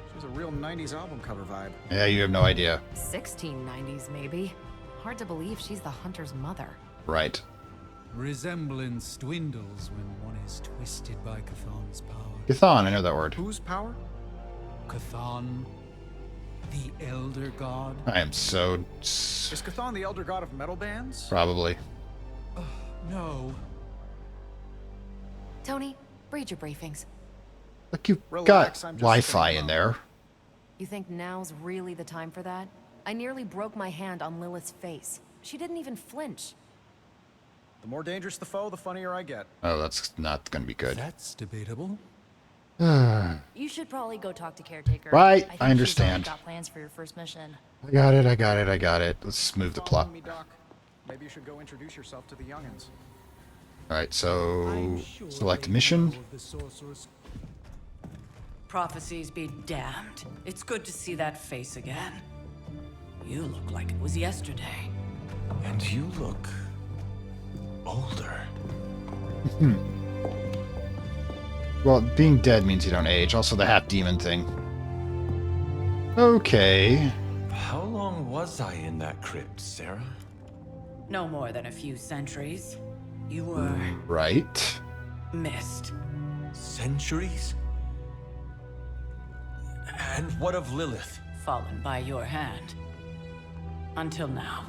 S5: She was a real 90s album cover vibe.
S1: Yeah, you have no idea.
S10: 1690s, maybe. Hard to believe she's the Hunter's mother.
S1: Right.
S7: Resemblance dwindles when one is twisted by Cthon's power.
S1: Cthon, I know that word.
S5: Whose power?
S7: Cthon, the Elder God.
S1: I am so...
S5: Is Cthon the elder god of metal bands?
S1: Probably.
S7: No.
S10: Tony, read your briefings.
S1: Look, you've
S5: Relax,
S1: got
S5: I'm just
S1: Wi-Fi
S5: saying,
S1: in there.
S10: You think now's really the time for that? I nearly broke my hand on Lilith's face. She didn't even flinch.
S5: The more dangerous the foe, the funnier I get.
S1: Oh, that's not going to be good.
S7: That's debatable.
S13: You should probably go talk to Caretaker.
S1: Right,
S13: think
S1: I understand.
S13: She's already got plans for your first mission.
S1: I got it, I got it, I got it. Let's move the plot.
S5: Me, Doc. Maybe you should go introduce yourself to the youngins.
S1: Alright, so... select mission.
S11: Prophecies be damned. It's good to see that face again. You look like it was yesterday.
S12: And you look... older.
S1: Well, being dead means you don't age. Also the half-demon thing. Okay.
S12: How long was I in that crypt, Sarah?
S11: No more than a few centuries. You were
S1: Right.
S11: missed.
S12: Centuries? And what of Lilith?
S11: Fallen by your hand. Until now.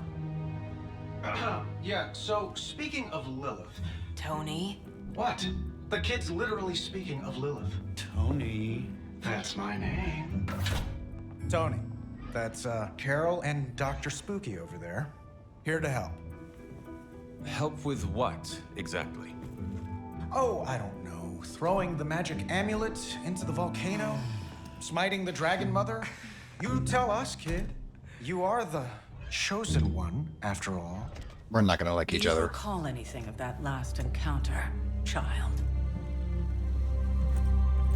S6: Yeah, so speaking of Lilith...
S11: Tony?
S6: What? The kid's literally speaking of Lilith.
S7: Tony.
S6: That's my name.
S5: Tony. That's, Carol and Dr. Spooky over there. Here to help.
S12: Help with what, exactly?
S5: Oh, I don't know. Throwing the magic amulet into the volcano? Smiting the Dragon Mother? You tell us, kid. You are the chosen one, after all.
S1: We're not going to like each
S11: Do you
S1: other.
S11: recall anything of that last encounter, child?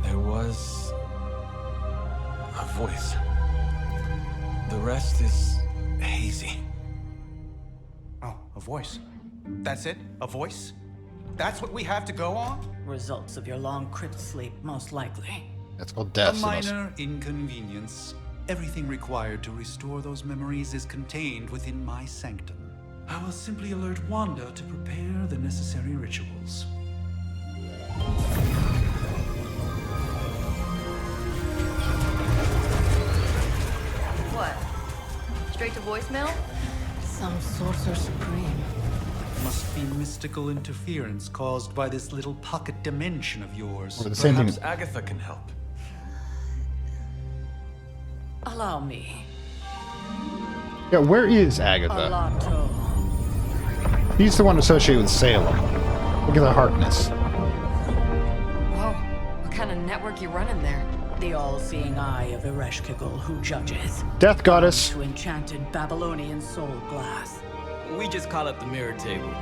S12: There was... a voice. The rest is hazy.
S5: Oh, a voice. That's it? A voice? That's what we have to go on?
S11: Results of your long crypt sleep, most likely.
S1: That's called death.
S7: A
S1: so most-
S7: minor inconvenience. Everything required to restore those memories is contained within my sanctum. I will simply alert Wanda to prepare the necessary rituals.
S13: What? Straight to voicemail?
S11: Some sorcerer supreme.
S7: Must be mystical interference caused by this little pocket dimension of yours.
S1: Or the same
S12: Perhaps
S1: thing.
S12: Agatha can help.
S11: Allow me.
S1: Yeah, where is Agatha?
S11: Alato.
S1: He's the one associated with Salem. Look at the Harkness.
S10: Whoa, what kind of network you running there?
S11: The all-seeing eye of Ereshkigal who judges.
S1: Death Goddess.
S11: To enchanted Babylonian soul glass.
S15: We just call it the mirror table.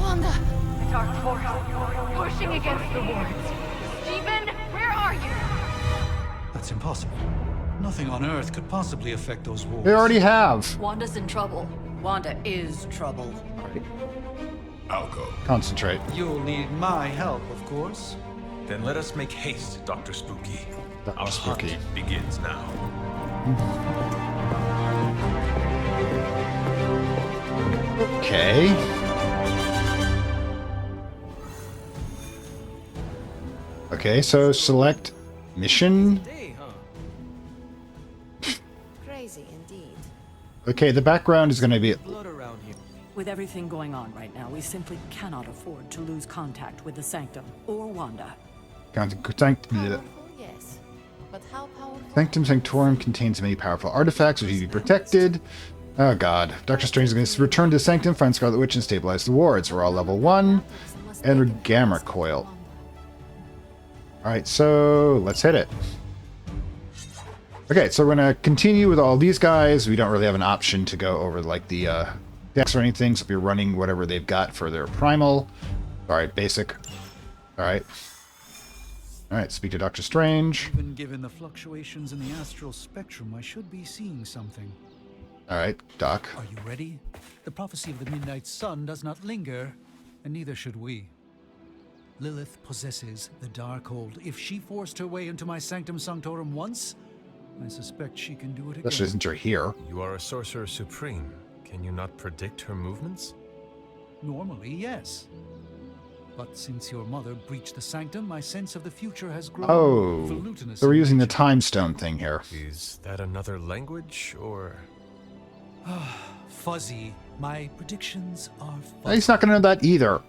S10: Wanda!
S17: Dark force, pushing against the wards. Stephen, where are you?
S7: That's impossible. Nothing on Earth could possibly affect those walls.
S1: They already have.
S13: Wanda's in trouble.
S11: Wanda is trouble.
S2: I'll go.
S1: Concentrate.
S7: You'll need my help, of course.
S12: Then let us make haste, Dr. Spooky.
S1: Dr.
S12: Our
S1: Spooky.
S12: hunt begins now.
S1: Okay. Okay, so select mission.
S15: Day, huh?
S10: Crazy indeed.
S1: Okay, the background is going to be...
S15: Blood around here.
S16: With everything going on right now, we simply cannot afford to lose contact with the Sanctum or Wanda.
S10: Powerful, yes. But how powerful?
S1: Sanctum Sanctorum contains many powerful artifacts which need to be protected. Oh god. Dr. Strange is going to return to the Sanctum, find Scarlet Witch, and stabilize the wards. We're all level 1. Enter Gamma Coil. Alright, so let's hit it. Okay, so we're going to continue with all these guys. We don't really have an option to go over like the decks or anything, so if you're running whatever they've got for their primal. Alright, basic. Alright. Alright, speak to Dr. Strange.
S7: Even given the fluctuations in the astral spectrum, I should be seeing something.
S1: Alright, Doc.
S7: Are you ready? The prophecy of the Midnight Sun does not linger, and neither should we. Lilith possesses the Darkhold. If she forced her way into my Sanctum Sanctorum once, I suspect she can do it again.
S1: Especially since you're here.
S12: You are a Sorcerer Supreme. Can you not predict her movements?
S7: Normally, yes. But since your mother breached the Sanctum, my sense of the future has grown
S1: Oh, so we're using the Time Stone thing here.
S12: Is that another language, or...?
S7: Fuzzy. My predictions are fuzzy.
S1: He's not going to know that either.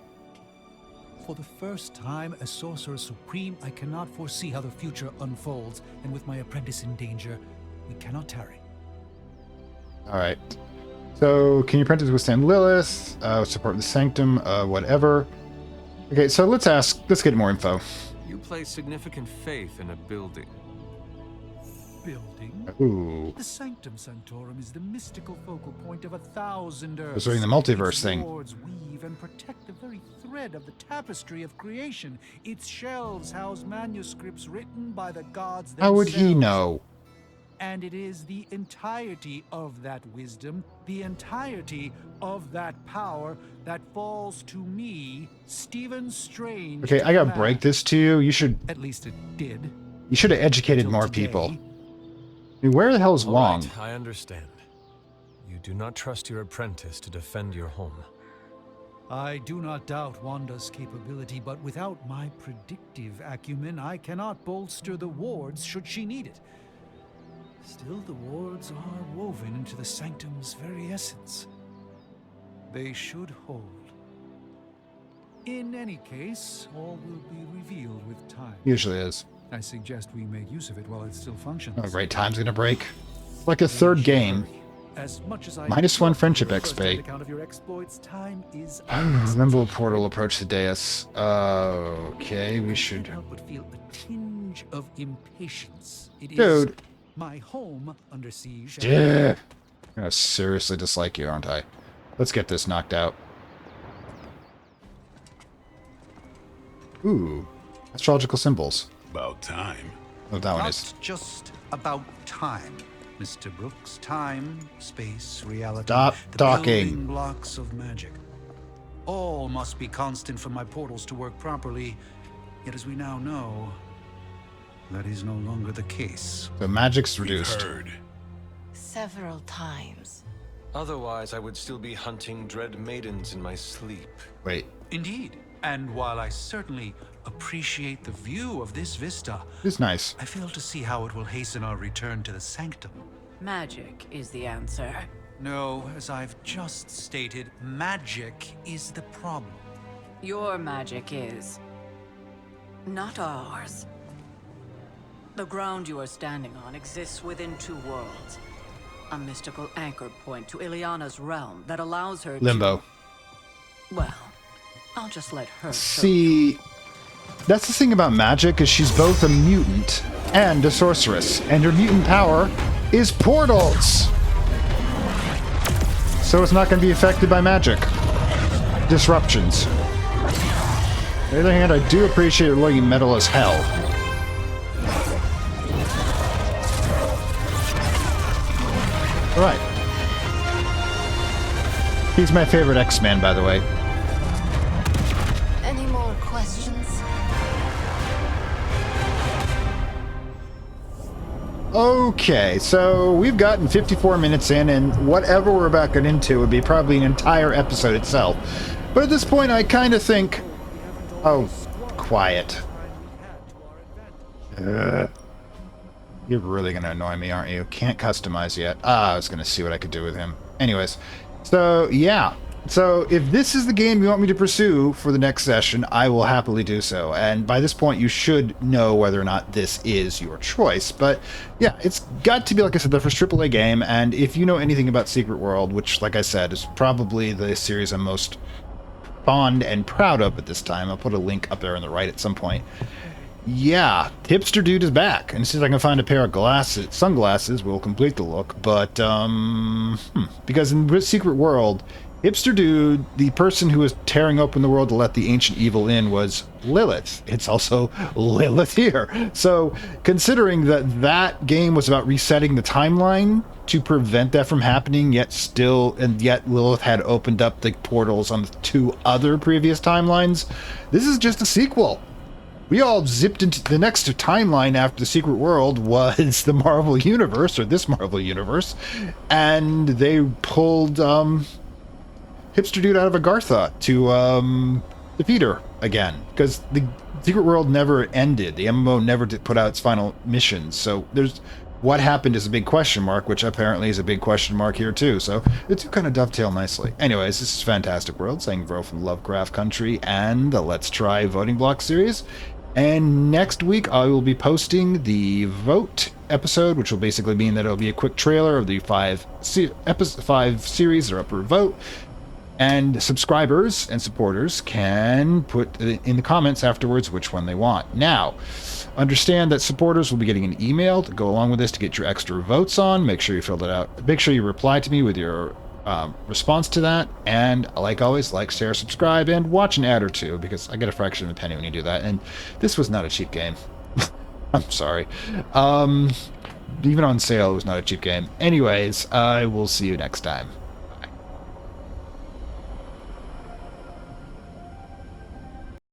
S7: For the first time as Sorcerer Supreme, I cannot foresee how the future unfolds, and with my apprentice in danger, we cannot tarry.
S1: Alright. So, can your apprentice withstand Lilith? Support the Sanctum? Whatever. Okay, so let's get more info.
S12: You place significant faith in a building.
S7: Building?
S1: Ooh.
S7: The Sanctum Sanctorum is the mystical focal point of 1,000 Earths.
S1: Was doing the multiverse
S7: its
S1: thing.
S7: Wards weave and protect the very thread of the tapestry of creation. Its shelves house manuscripts written by the gods themselves.
S1: How would he know?
S7: And it is the entirety of that wisdom, the entirety of that power that falls to me, Stephen Strange.
S1: Okay, I gotta break this to you. You should...
S7: At least it did.
S1: You should have educated more people. I mean, where the hell is Wong?
S12: Right, I understand. You do not trust your apprentice to defend your home.
S7: I do not doubt Wanda's capability, but without my predictive acumen, I cannot bolster the wards should she need it. Still, the wards are woven into the Sanctum's very essence. They should hold. In any case, all will be revealed with time.
S1: Usually is.
S7: I suggest we make use of it while it still functions.
S1: Oh, great, time's gonna break. It's like a third game.
S7: As much as I
S1: -1 friendship XP.
S7: account of your exploits, time is
S1: Remember portal approach the dais. Okay, we should...
S7: help but feel a tinge of impatience. It is
S1: Dude.
S7: my home under siege.
S1: Yeah. I'm gonna seriously dislike you, aren't I? Let's get this knocked out. Ooh. Astrological symbols.
S2: About time.
S1: Oh, that one
S5: Not
S1: is...
S5: just about time, Mr. Brooks. Time, space, reality.
S1: Stop
S5: the
S1: talking.
S5: building blocks of magic. All must be constant for my portals to work properly. Yet as we now know, that is no longer the case.
S1: The magic's reduced.
S2: Heard.
S14: Several times.
S12: Otherwise, I would still be hunting dread maidens in my sleep.
S1: Wait.
S5: Indeed. And while I certainly appreciate the view of this vista,
S1: It's nice.
S5: I fail to see how it will hasten our return to the Sanctum.
S11: Magic is the answer.
S5: No, as I've just stated, magic is the problem.
S11: Your magic is. Not ours. The ground you are standing on exists within two worlds. A mystical anchor point to Ileana's realm that allows her
S1: Limbo.
S11: to... Well, I'll just let her...
S1: See, that's the thing about magic, is she's both a mutant and a sorceress, and her mutant power is portals. So it's not going to be affected by magic disruptions. On the other hand, I do appreciate her looking metal as hell. All right. He's my favorite X-Man, by the way.
S14: Any more questions?
S1: Okay, so we've gotten 54 minutes in, and whatever we're about to get into would be probably an entire episode itself. But at this point, I kind of think... Oh, quiet. You're really going to annoy me, aren't you? Can't customize yet. I was going to see what I could do with him. Anyways, so yeah. So if this is the game you want me to pursue for the next session, I will happily do so. And by this point, you should know whether or not this is your choice. But yeah, it's got to be, like I said, the first AAA game. And if you know anything about Secret World, which, like I said, is probably the series I'm most fond and proud of at this time. I'll put a link up there on the right at some point. Yeah, Hipster Dude is back, and as soon as I can find a pair of sunglasses, we'll complete the look. But because in Secret World, Hipster Dude, the person who was tearing open the world to let the ancient evil in, was Lilith. It's also Lilith here. So, considering that that game was about resetting the timeline to prevent that from happening, yet Lilith had opened up the portals on the 2 other previous timelines, this is just a sequel. We all zipped into the next timeline after the Secret World was the Marvel Universe, or this Marvel Universe, and they pulled Hipster Dude out of Agartha to defeat her again, because the Secret World never ended. The MMO never did put out its final missions, so there's what happened is a big question mark, which apparently is a big question mark here too. So the two kind of dovetail nicely. Anyways, this is Fantastic World, saying Vro from Lovecraft Country and the Let's Try Voting Block series. And next week I will be posting the vote episode, which will basically mean that it'll be a quick trailer of the 5 series that are up for vote. And subscribers and supporters can put in the comments afterwards which one they want. Now, understand that supporters will be getting an email to go along with this to get your extra votes on. Make sure you filled it out. Make sure you reply to me with your response to that. And like always, like, share, subscribe, and watch an ad or two, because I get a fraction of a penny when you do that. And this was not a cheap game. I'm sorry. Even on sale, it was not a cheap game. Anyways, I will see you next time.